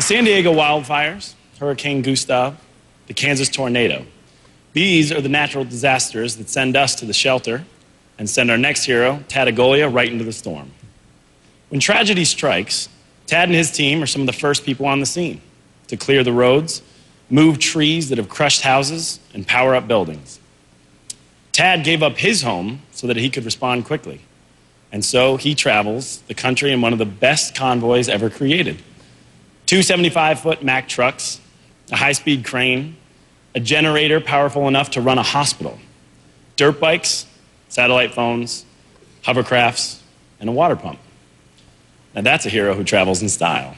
San Diego wildfires, Hurricane Gustav, the Kansas tornado. These are the natural disasters that send us to the shelter and send our next hero, Tad Agolia, right into the storm. When tragedy strikes, Tad and his team are some of the first people on the scene to clear the roads, move trees that have crushed houses, and power up buildings. Tad gave up his home so that he could respond quickly. And so he travels the country in one of the best convoys ever created. 2 75-foot Mack trucks, a high-speed crane, a generator powerful enough to run a hospital, dirt bikes, satellite phones, hovercrafts, and a water pump. Now that's a hero who travels in style.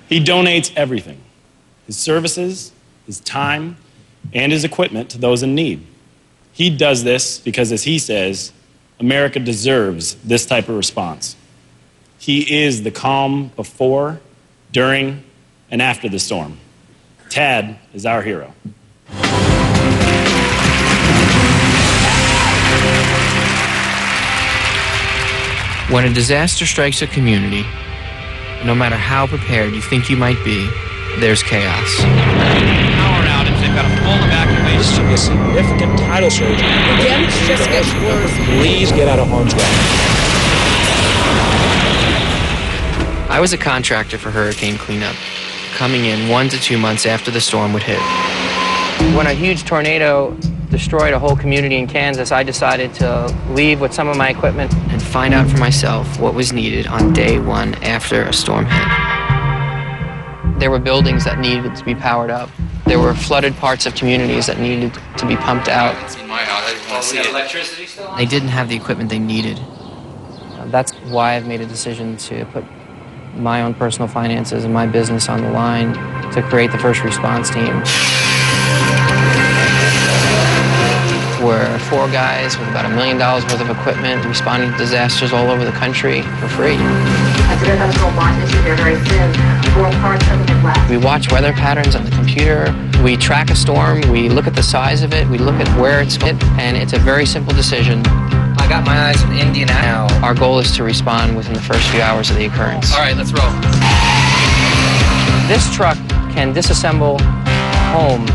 He donates everything, his services, his time, and his equipment to those in need. He does this because, as he says, America deserves this type of response. He is the calm before, during, and after the storm. Tad is our hero. When a disaster strikes a community, no matter how prepared you think you might be, there's chaos. Power outage, they've got a full evacuation. This should be a significant tidal surge. The damage just gets worse. Please get out of harm's way. I was a contractor for hurricane cleanup, coming in 1 to 2 months after the storm would hit. When a huge tornado destroyed a whole community in Kansas, I decided to leave with some of my equipment and find out for myself what was needed on day one after a storm hit. There were buildings that needed to be powered up. There were flooded parts of communities that needed to be pumped out. They didn't have the equipment they needed. That's why I've made a decision to put my own personal finances and my business on the line to create the first response team. We're 4 guys with about $1 million worth of equipment responding to disasters all over the country for free. We watch weather patterns on the computer. We track a storm. We look at the size of it. We look at where it's hit, and it's a very simple decision. I got my eyes on India now. Our goal is to respond within the first few hours of the occurrence. All right, let's roll. This truck can disassemble home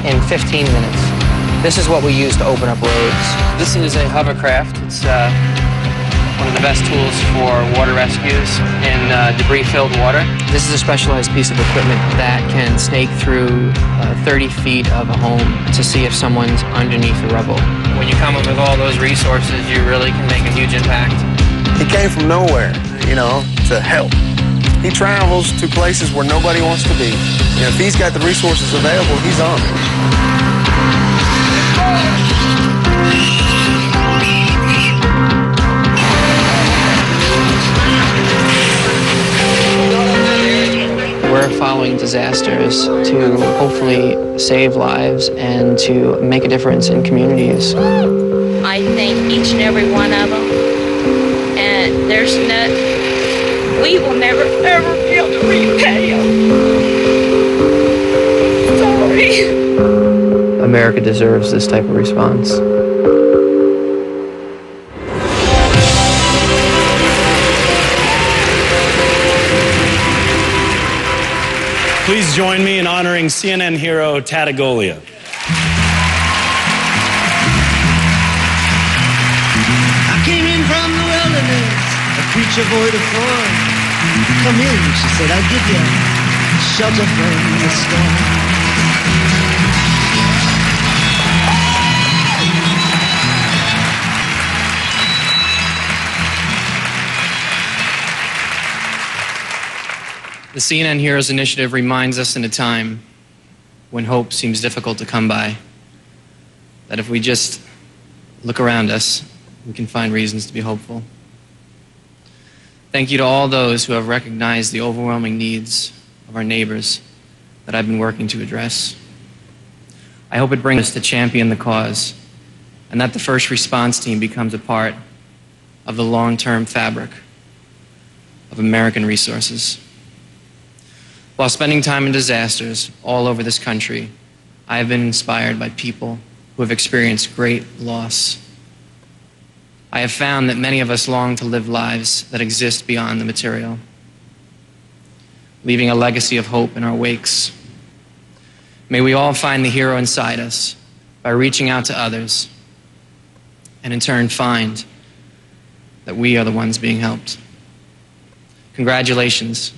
in 15 minutes. This is what we use to open up roads. This is a hovercraft. It's one of the best tools for water rescues in debris-filled water. This is a specialized piece of equipment that can snake through 30 feet of a home to see if someone's underneath the rubble. When you come up with all those resources, you really can make a huge impact. He came from nowhere, to help. He travels to places where nobody wants to be. If he's got the resources available, he's on it. We're following disasters to hopefully save lives and to make a difference in communities. I thank each and every one of them, and we will never ever be able to repay them. Sorry. America deserves this type of response. Please join me in honoring CNN hero Tad Agolia. I came in from the wilderness, a creature void of form. Come in, she said, I'll give you shelter from the storm. The CNN Heroes Initiative reminds us in a time when hope seems difficult to come by, that if we just look around us, we can find reasons to be hopeful. Thank you to all those who have recognized the overwhelming needs of our neighbors that I've been working to address. I hope it brings us to champion the cause, and that the first response team becomes a part of the long-term fabric of American resources. While spending time in disasters all over this country, I have been inspired by people who have experienced great loss. I have found that many of us long to live lives that exist beyond the material. leaving a legacy of hope in our wakes. May we all find the hero inside us by reaching out to others, and in turn find that we are the ones being helped. Congratulations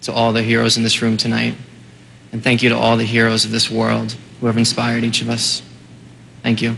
to all the heroes in this room tonight, and thank you to all the heroes of this world who have inspired each of us. Thank you.